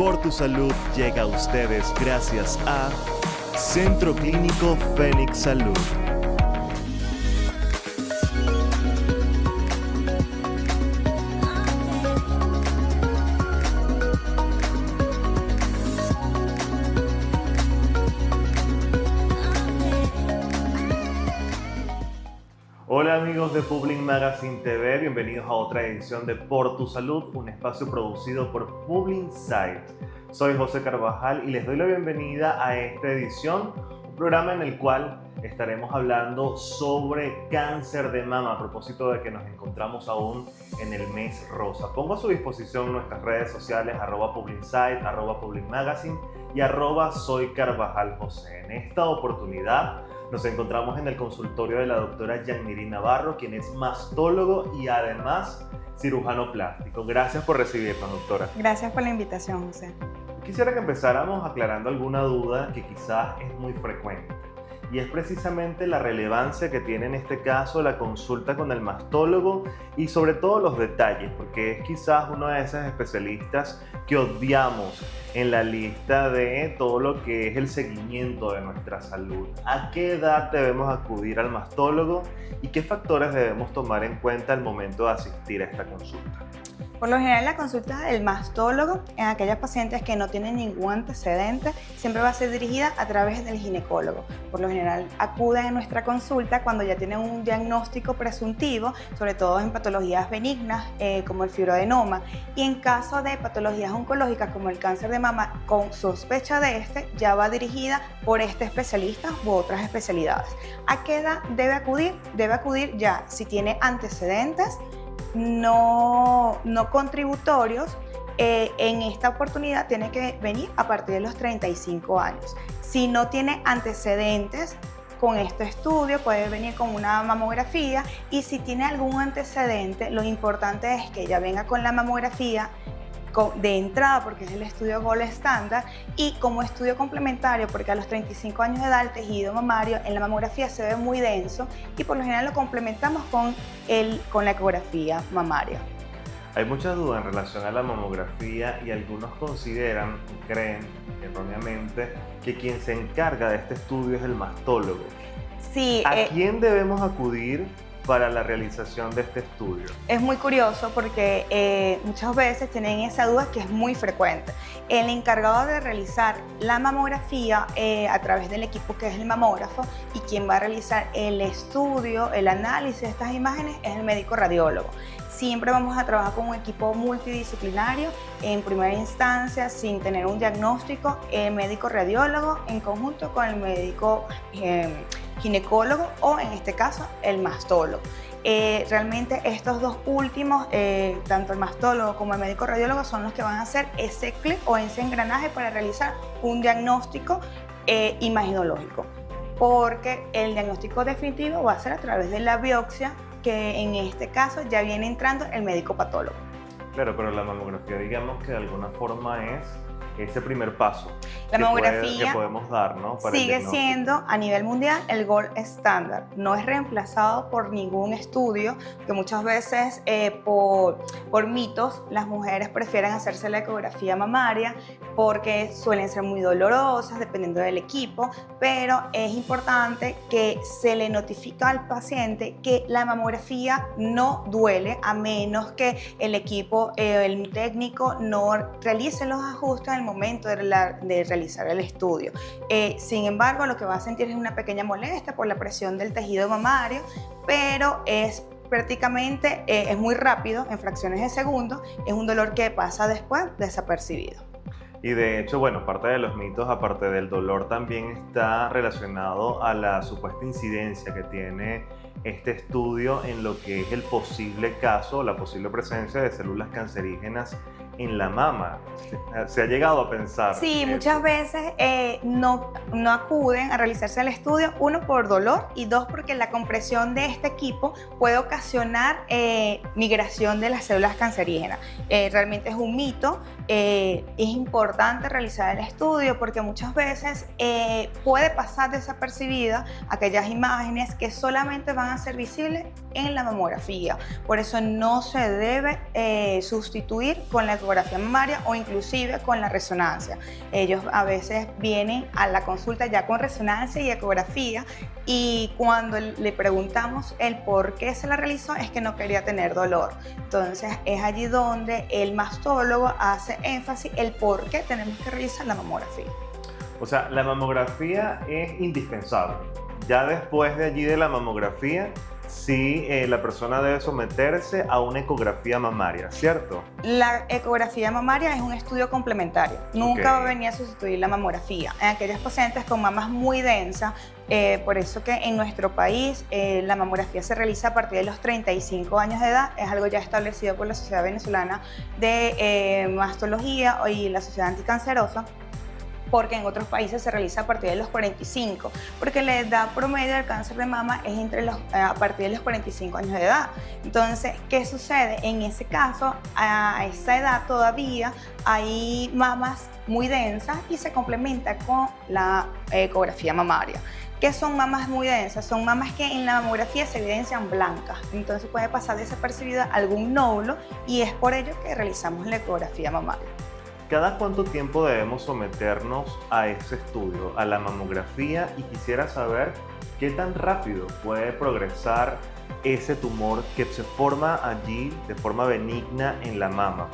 Por tu Salud llega a ustedes gracias a Centro Clínico Fénix Salud. Hola amigos de Public Magazine TV, bienvenidos a otra edición de Por tu Salud, un espacio producido por Public Insight. Soy José Carvajal y les doy la bienvenida a esta edición, un programa en el cual estaremos hablando sobre cáncer de mama a propósito de que nos encontramos aún en el mes rosa. Pongo a su disposición nuestras redes sociales @PublicInsight, @PublicMagazine y @SoyCarvajalJosé. En esta oportunidad nos encontramos en el consultorio de la doctora Yanmiri Navarro, quien es mastólogo y además cirujano plástico. Gracias por recibirnos, doctora. Gracias por la invitación, José. Quisiera que empezáramos aclarando alguna duda que quizás es muy frecuente, y es precisamente la relevancia que tiene en este caso la consulta con el mastólogo y sobre todo los detalles, porque es quizás uno de esos especialistas que odiamos en la lista de todo lo que es el seguimiento de nuestra salud. ¿A qué edad debemos acudir al mastólogo y qué factores debemos tomar en cuenta al momento de asistir a esta consulta? Por lo general, la consulta del mastólogo en aquellas pacientes que no tienen ningún antecedente siempre va a ser dirigida a través del ginecólogo. Por lo general, acuden a nuestra consulta cuando ya tienen un diagnóstico presuntivo, sobre todo en patologías benignas como el fibroadenoma, y en caso de patologías oncológicas como el cáncer de mama con sospecha de ya va dirigida por este especialista u otras especialidades. ¿A qué edad debe acudir? Debe acudir ya si tiene antecedentes no contributorios. En esta oportunidad tiene que venir a partir de los 35 años. Si no tiene antecedentes con este estudio, puede venir con una mamografía, y si tiene algún antecedente, lo importante es que ella venga con la mamografía de entrada, porque es el estudio Gold Standard, y como estudio complementario, porque a los 35 años de edad el tejido mamario en la mamografía se ve muy denso y por lo general lo complementamos con la ecografía mamaria. Hay muchas dudas en relación a la mamografía y algunos consideran y creen erróneamente que quien se encarga de este estudio es el mastólogo. Sí, ¿A quién debemos acudir para la realización de este estudio? Es muy curioso porque muchas veces tienen esa duda que es muy frecuente. El encargado de realizar la mamografía a través del equipo que es el mamógrafo, y quien va a realizar el estudio, el análisis de estas imágenes, es el médico radiólogo. Siempre vamos a trabajar con un equipo multidisciplinario. En primera instancia, sin tener un diagnóstico, el médico radiólogo en conjunto con el médico ginecólogo o en este caso el mastólogo. Realmente estos dos últimos, tanto el mastólogo como el médico radiólogo, son los que van a hacer ese clic o ese engranaje para realizar un diagnóstico imaginológico, porque el diagnóstico definitivo va a ser a través de la biopsia, que en este caso ya viene entrando el médico patólogo. Claro, pero la mamografía, digamos que de alguna forma es ese primer paso la mamografía que podemos dar, ¿no? Para sigue siendo a nivel mundial el gold standard. No es reemplazado por ningún estudio, que muchas veces por mitos las mujeres prefieren hacerse la ecografía mamaria porque suelen ser muy dolorosas dependiendo del equipo, pero es importante que se le notifique al paciente que la mamografía no duele a menos que el equipo, el técnico no realice los ajustes al momento de realizar el estudio. Sin embargo, lo que va a sentir es una pequeña molestia por la presión del tejido mamario, pero es prácticamente es muy rápido, en fracciones de segundo. Es un dolor que pasa después desapercibido. Y de hecho, bueno, parte de los mitos, aparte del dolor, también está relacionado a la supuesta incidencia que tiene este estudio en lo que es el posible caso, la posible presencia de células cancerígenas en la mama. ¿Se ha llegado a pensar? Sí, muchas veces no acuden a realizarse el estudio, uno por dolor y dos porque la compresión de este equipo puede ocasionar migración de las células cancerígenas. Realmente es un mito. Es importante realizar el estudio porque muchas veces puede pasar desapercibida aquellas imágenes que solamente van a ser visibles en la mamografía. Por eso no se debe sustituir con la ecografía ecografía mamaria o inclusive con la resonancia. Ellos a veces vienen a la consulta ya con resonancia y ecografía, y cuando le preguntamos el por qué se la realizó es que no quería tener dolor. Entonces es allí donde el mastólogo hace énfasis el por qué tenemos que realizar la mamografía. O sea, la mamografía es indispensable. Ya después de allí de la mamografía, sí, la persona debe someterse a una ecografía mamaria, ¿cierto? La ecografía mamaria es un estudio complementario. Nunca va a venir a sustituir la mamografía. En aquellas pacientes con mamas muy densas, por eso que en nuestro país la mamografía se realiza a partir de los 35 años de edad. Es algo ya establecido por la Sociedad Venezolana de Mastología y la Sociedad Anticancerosa, porque en otros países se realiza a partir de los 45, porque la edad promedio del cáncer de mama es a partir de los 45 años de edad. Entonces, ¿qué sucede? En ese caso, a esa edad todavía hay mamas muy densas y se complementa con la ecografía mamaria. ¿Qué son mamas muy densas? Son mamas que en la mamografía se evidencian blancas, entonces puede pasar desapercibida algún nódulo y es por ello que realizamos la ecografía mamaria. ¿Cada cuánto tiempo debemos someternos a ese estudio, a la mamografía? Y quisiera saber qué tan rápido puede progresar ese tumor que se forma allí de forma benigna en la mama.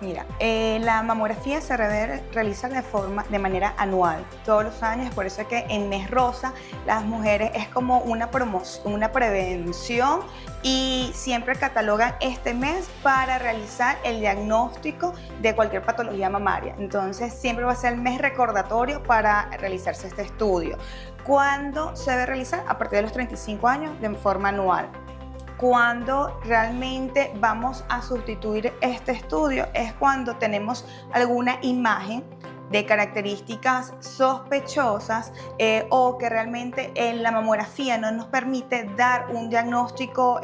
Mira, la mamografía se realiza de manera anual, todos los años, por eso es que en mes rosa las mujeres es como una prevención, y siempre catalogan este mes para realizar el diagnóstico de cualquier patología mamaria. Entonces siempre va a ser el mes recordatorio para realizarse este estudio. ¿Cuándo se debe realizar? A partir de los 35 años de forma anual. Cuando realmente vamos a sustituir este estudio es cuando tenemos alguna imagen de características sospechosas o que realmente en la mamografía no nos permite dar un diagnóstico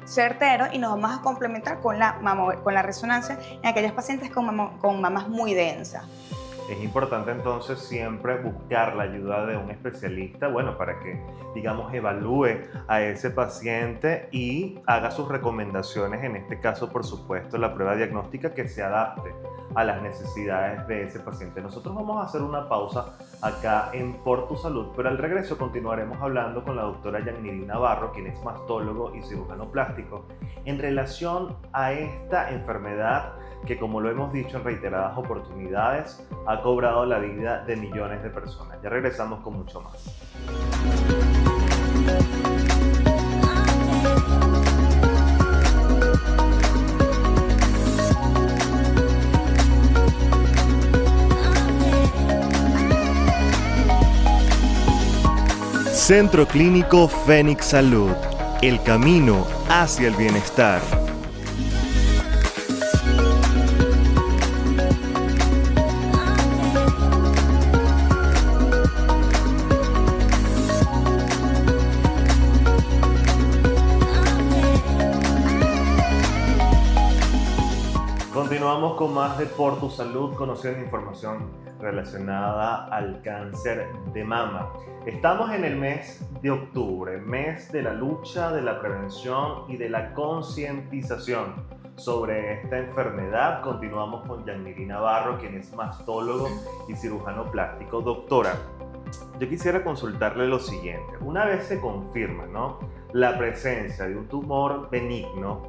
certero, y nos vamos a complementar con la resonancia en aquellos pacientes con mamas muy densas. Es importante entonces siempre buscar la ayuda de un especialista, bueno, para que, digamos, evalúe a ese paciente y haga sus recomendaciones, en este caso, por supuesto, la prueba diagnóstica que se adapte a las necesidades de ese paciente. Nosotros vamos a hacer una pausa acá en Por Tu Salud, pero al regreso continuaremos hablando con la doctora Yanniry Navarro, quien es mastólogo y cirujano plástico, en relación a esta enfermedad que, como lo hemos dicho en reiteradas oportunidades, ha cobrado la vida de millones de personas. Ya regresamos con mucho más. Centro Clínico Fénix Salud, el camino hacia el bienestar. Continuamos con más de Por Tu Salud, conociendo información relacionada al cáncer de mama. Estamos en el mes de octubre, mes de la lucha, de la prevención y de la concientización sobre esta enfermedad. Continuamos con Yanniry Navarro, quien es mastólogo y cirujano plástico. Doctora, yo quisiera consultarle lo siguiente. Una vez se confirma, ¿no?, la presencia de un tumor benigno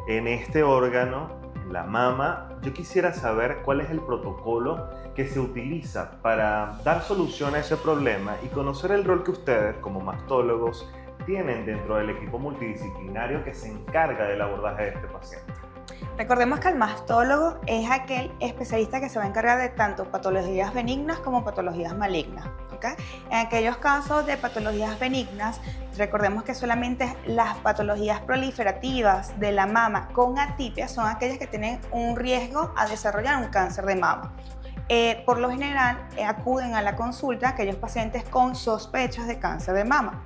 en este órgano, la mama, yo quisiera saber cuál es el protocolo que se utiliza para dar solución a ese problema y conocer el rol que ustedes, como mastólogos, tienen dentro del equipo multidisciplinario que se encarga del abordaje de este paciente. Recordemos que el mastólogo es aquel especialista que se va a encargar de tanto patologías benignas como patologías malignas, ¿okay? En aquellos casos de patologías benignas, recordemos que solamente las patologías proliferativas de la mama con atipia son aquellas que tienen un riesgo a desarrollar un cáncer de mama. Por lo general acuden a la consulta aquellos pacientes con sospechas de cáncer de mama.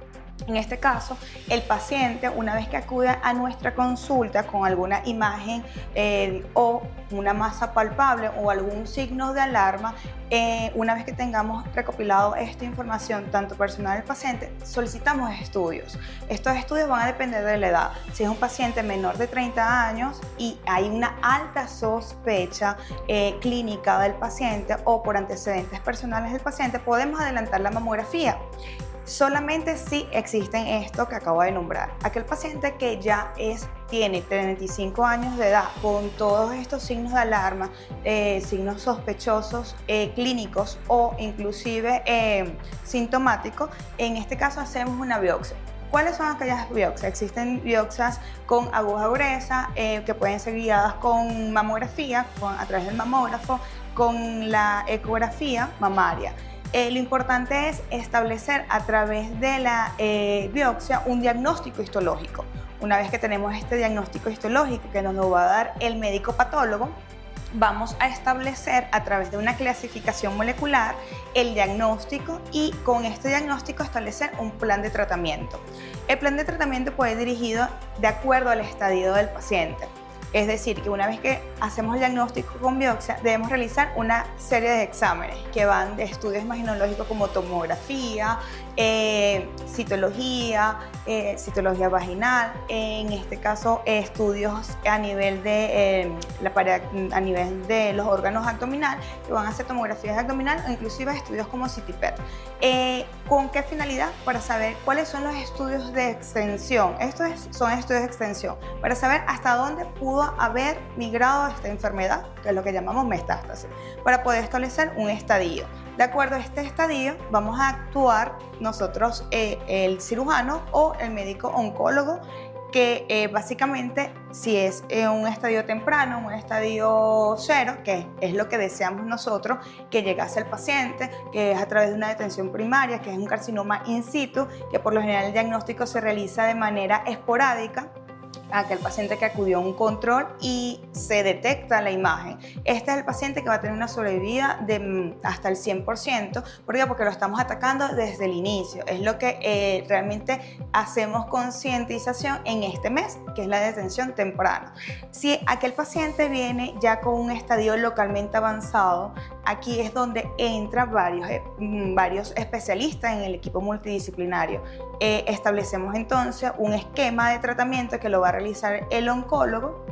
En este caso, el paciente, una vez que acude a nuestra consulta con alguna imagen o una masa palpable o algún signo de alarma, una vez que tengamos recopilado esta información, tanto personal del paciente, solicitamos estudios. Estos estudios van a depender de la edad. Si es un paciente menor de 30 años y hay una alta sospecha clínica del paciente o por antecedentes personales del paciente, podemos adelantar la mamografía. Solamente si existen esto que acabo de nombrar. Aquel paciente que ya tiene 35 años de edad con todos estos signos de alarma, signos sospechosos clínicos o inclusive sintomáticos, en este caso hacemos una biopsia. ¿Cuáles son aquellas biopsias? Existen biopsias con aguja gruesa que pueden ser guiadas con mamografía, a través del mamógrafo, con la ecografía mamaria. Lo importante es establecer a través de la biopsia un diagnóstico histológico. Una vez que tenemos este diagnóstico histológico que nos lo va a dar el médico patólogo, vamos a establecer a través de una clasificación molecular el diagnóstico y con este diagnóstico establecer un plan de tratamiento. El plan de tratamiento puede ir dirigido de acuerdo al estadio del paciente. Es decir, que una vez que hacemos el diagnóstico con biopsia, debemos realizar una serie de exámenes que van de estudios imaginológicos como tomografía, citología vaginal, en este caso estudios a nivel de a nivel de los órganos abdominales, que van a hacer tomografías abdominales o inclusive estudios como CT-PET. ¿Con qué finalidad? Para saber cuáles son los estudios de extensión. Son estudios de extensión para saber hasta dónde pudo haber migrado esta enfermedad, que es lo que llamamos metástasis, para poder establecer un estadio. De acuerdo a este estadio, vamos a actuar nosotros, el cirujano o el médico oncólogo, que básicamente si es un estadio temprano, un estadio 0, que es lo que deseamos nosotros que llegase al paciente, que es a través de una detención primaria, que es un carcinoma in situ, que por lo general el diagnóstico se realiza de manera esporádica, aquel paciente que acudió a un control y se detecta la imagen. Este es el paciente que va a tener una sobrevida de hasta el 100%. ¿Por qué? Porque lo estamos atacando desde el inicio. Es lo que realmente hacemos concientización en este mes, que es la detención temprana. Si aquel paciente viene ya con un estadio localmente avanzado, aquí es donde entran varios especialistas en el equipo multidisciplinario. Establecemos entonces un esquema de tratamiento que lo va a realizar el oncólogo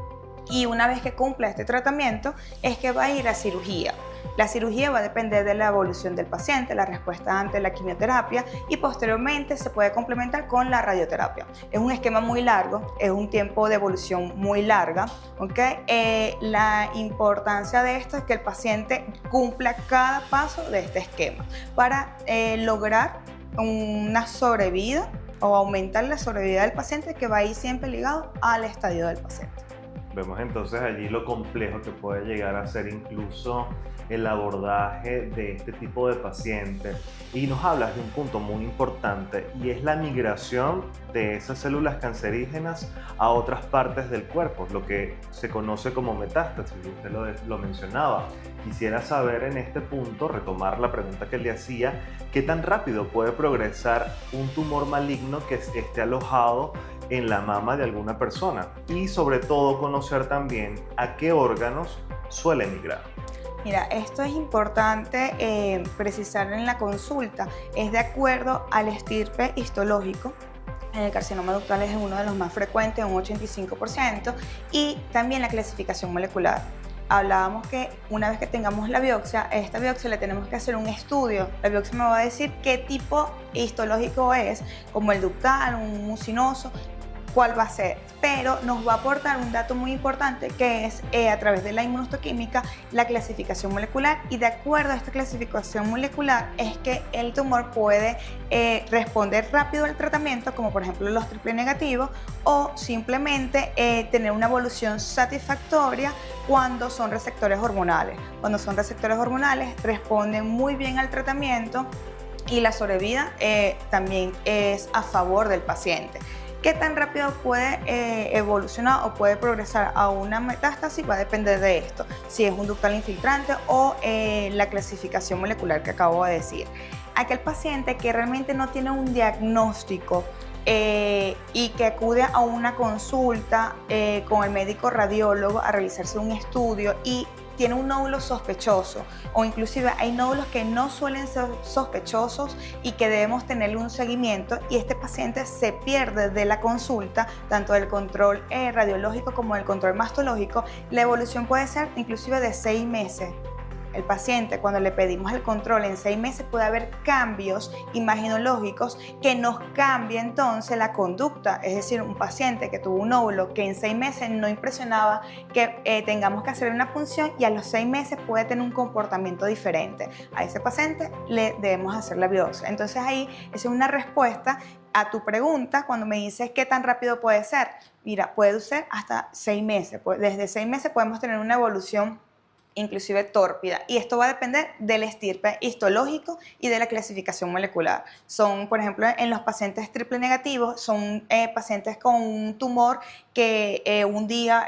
y una vez que cumpla este tratamiento es que va a ir a cirugía. La cirugía va a depender de la evolución del paciente, la respuesta ante la quimioterapia y posteriormente se puede complementar con la radioterapia. Es un esquema muy largo, es un tiempo de evolución muy larga, ¿okay? La importancia de esto es que el paciente cumpla cada paso de este esquema para lograr una sobrevida o aumentar la sobrevida del paciente, que va a ir siempre ligado al estadio del paciente. Vemos entonces allí lo complejo que puede llegar a ser incluso el abordaje de este tipo de pacientes. Y nos hablas de un punto muy importante y es la migración de esas células cancerígenas a otras partes del cuerpo, lo que se conoce como metástasis. Usted lo mencionaba. Quisiera saber en este punto, retomar la pregunta que le hacía, ¿qué tan rápido puede progresar un tumor maligno que esté alojado en la mama de alguna persona? Y sobre todo conocer también a qué órganos suele migrar. Mira, esto es importante precisar en la consulta. Es de acuerdo al estirpe histológico. El carcinoma ductal es uno de los más frecuentes, un 85%, y también la clasificación molecular. Hablábamos que una vez que tengamos la biopsia, esta biopsia le tenemos que hacer un estudio. La biopsia me va a decir qué tipo histológico es, como el ductal, un mucinoso, cuál va a ser, pero nos va a aportar un dato muy importante que es a través de la inmunohistoquímica la clasificación molecular, y de acuerdo a esta clasificación molecular es que el tumor puede responder rápido al tratamiento, como por ejemplo los triple negativos, o simplemente tener una evolución satisfactoria cuando son receptores hormonales. Cuando son receptores hormonales responden muy bien al tratamiento y la sobrevida también es a favor del paciente. ¿Qué tan rápido puede evolucionar o puede progresar a una metástasis? Va a depender de esto, si es un ductal infiltrante o la clasificación molecular que acabo de decir. aquel paciente que realmente no tiene un diagnóstico y que acude a una consulta con el médico radiólogo a realizarse un estudio y tiene un nódulo sospechoso, o inclusive hay nódulos que no suelen ser sospechosos y que debemos tenerle un seguimiento, y este paciente se pierde de la consulta, tanto del control radiológico como del control mastológico. La evolución puede ser inclusive de 6 meses. El paciente, cuando le pedimos el control en 6 meses, puede haber cambios imaginológicos que nos cambia entonces la conducta. Es decir, un paciente que tuvo un óvulo que en 6 meses no impresionaba que tengamos que hacer una punción, y a los 6 meses puede tener un comportamiento diferente. A ese paciente le debemos hacer la biopsia. Entonces ahí es una respuesta a tu pregunta cuando me dices qué tan rápido puede ser. Mira, puede ser hasta 6 meses. Desde 6 meses podemos tener una evolución inclusive tórpida, y esto va a depender del estirpe histológico y de la clasificación molecular. Son, por ejemplo, en los pacientes triple negativos, son pacientes con un tumor que un día,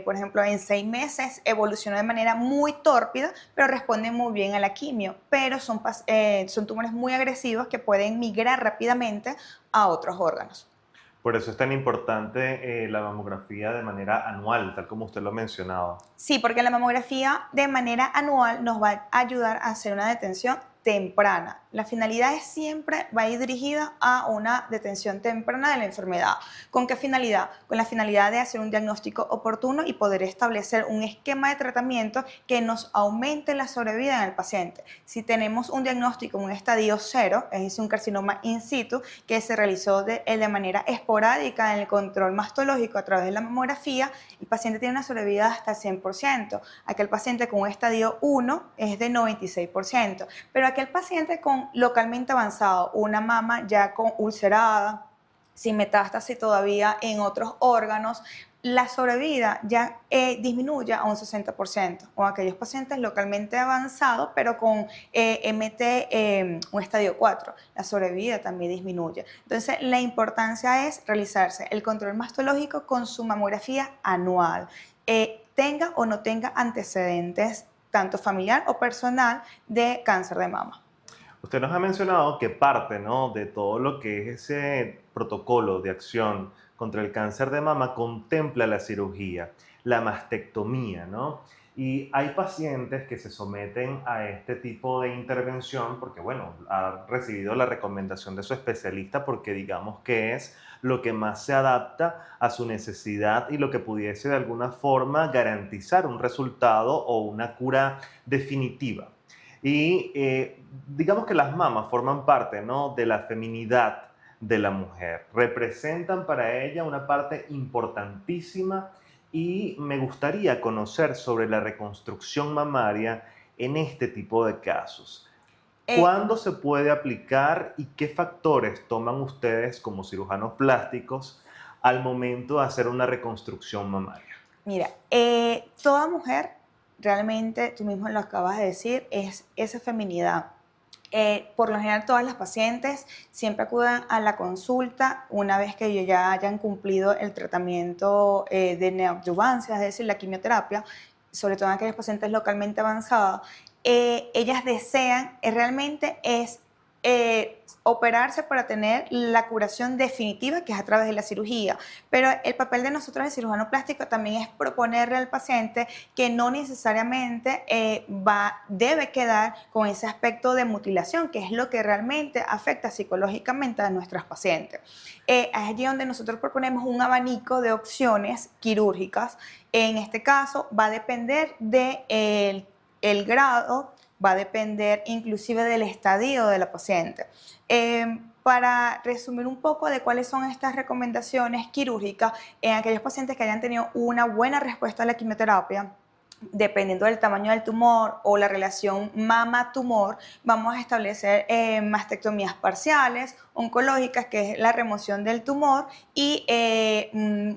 por ejemplo, en 6 meses evolucionó de manera muy tórpida, pero responden muy bien a la quimio, pero son tumores muy agresivos que pueden migrar rápidamente a otros órganos. Por eso es tan importante la mamografía de manera anual, tal como usted lo mencionaba. Sí, porque la mamografía de manera anual nos va a ayudar a hacer una detención temprana. La finalidad es siempre va a ir dirigida a una detención temprana de la enfermedad. ¿Con qué finalidad? Con la finalidad de hacer un diagnóstico oportuno y poder establecer un esquema de tratamiento que nos aumente la sobrevida en el paciente. Si tenemos un diagnóstico en un estadio 0, es decir, un carcinoma in situ que se realizó de manera esporádica en el control mastológico a través de la mamografía, el paciente tiene una sobrevida hasta el 100%. Aquel paciente con un estadio 1 es de 96%, pero aquel paciente con localmente avanzado, una mama ya con ulcerada, sin metástasis todavía en otros órganos, la sobrevida ya disminuye a un 60%, o aquellos pacientes localmente avanzados pero con un estadio 4, la sobrevida también disminuye. Entonces la importancia es realizarse el control mastológico con su mamografía anual, tenga o no tenga antecedentes tanto familiar o personal de cáncer de mama. Usted nos ha mencionado que parte, ¿no?, de todo lo que es ese protocolo de acción contra el cáncer de mama contempla la cirugía, la mastectomía, ¿no? Y hay pacientes que se someten a este tipo de intervención porque, bueno, ha recibido la recomendación de su especialista porque digamos que es lo que más se adapta a su necesidad y lo que pudiese de alguna forma garantizar un resultado o una cura definitiva. Y digamos que las mamas forman parte, ¿no?, de la feminidad de la mujer. Representan para ella una parte importantísima y me gustaría conocer sobre la reconstrucción mamaria en este tipo de casos. ¿Cuándo se puede aplicar y qué factores toman ustedes como cirujanos plásticos al momento de hacer una reconstrucción mamaria? Mira, toda mujer, realmente, tú mismo lo acabas de decir, es esa feminidad. Por lo general, todas las pacientes siempre acuden a la consulta una vez que ellos ya hayan cumplido el tratamiento de neoadyuvancia, es decir, la quimioterapia, sobre todo en aquellas pacientes localmente avanzadas. Ellas desean realmente operarse para tener la curación definitiva, que es a través de la cirugía. Pero el papel de nosotros, el cirujano plástico, también es proponerle al paciente que no necesariamente debe quedar con ese aspecto de mutilación, que es lo que realmente afecta psicológicamente a nuestras pacientes. Es allí donde nosotros proponemos un abanico de opciones quirúrgicas. En este caso va a depender del grado, va a depender inclusive del estadio de la paciente. Para resumir un poco de cuáles son estas recomendaciones quirúrgicas en aquellos pacientes que hayan tenido una buena respuesta a la quimioterapia, dependiendo del tamaño del tumor o la relación mama-tumor, vamos a establecer mastectomías parciales, oncológicas, que es la remoción del tumor, y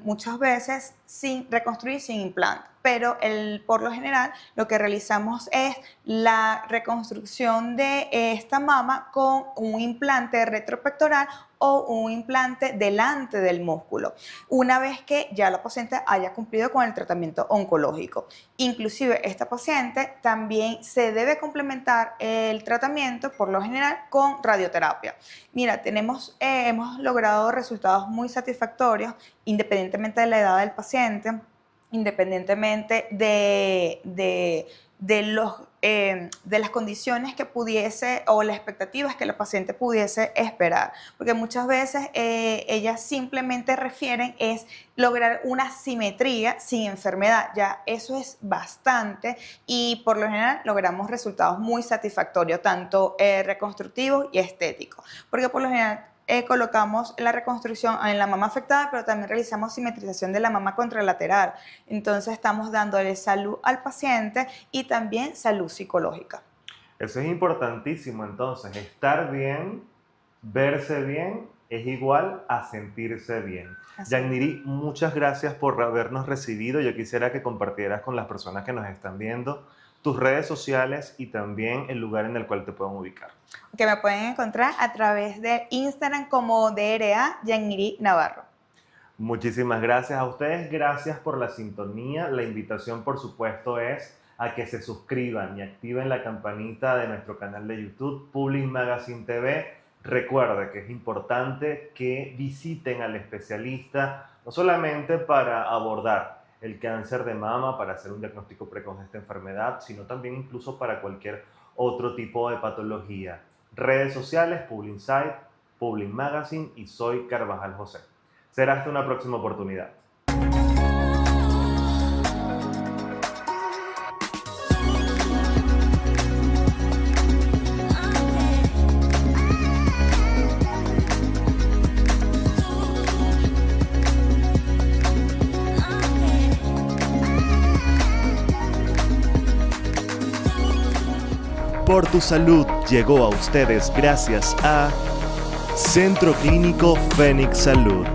muchas veces sin reconstruir sin implante, pero por lo general lo que realizamos es la reconstrucción de esta mama con un implante retropectoral o un implante delante del músculo, una vez que ya la paciente haya cumplido con el tratamiento oncológico. Inclusive esta paciente también se debe complementar el tratamiento por lo general con radioterapia. Mira, hemos logrado resultados muy satisfactorios independientemente de la edad del paciente, independientemente de las condiciones que pudiese o las expectativas que la paciente pudiese esperar, porque muchas veces ellas simplemente refieren es lograr una simetría sin enfermedad, ya eso es bastante y por lo general logramos resultados muy satisfactorios, tanto reconstructivos y estéticos, porque por lo general colocamos la reconstrucción en la mama afectada, pero también realizamos simetrización de la mama contralateral. Entonces estamos dándole salud al paciente y también salud psicológica. Eso es importantísimo, entonces, estar bien, verse bien, es igual a sentirse bien. Yaniri, muchas gracias por habernos recibido. Yo quisiera que compartieras con las personas que nos están viendo tus redes sociales y también el lugar en el cual te pueden ubicar. Que me pueden encontrar a través de Instagram como DRA Yaniri Navarro. Muchísimas gracias a ustedes, gracias por la sintonía. La invitación, por supuesto, es a que se suscriban y activen la campanita de nuestro canal de YouTube, Public Magazine TV. Recuerde que es importante que visiten al especialista, no solamente para abordar el cáncer de mama, para hacer un diagnóstico precoz de esta enfermedad, sino también incluso para cualquier otro tipo de patología. Redes sociales, Public Insight, Public Magazine y soy Carvajal José. Será hasta una próxima oportunidad. Por tu Salud llegó a ustedes gracias a Centro Clínico Fénix Salud.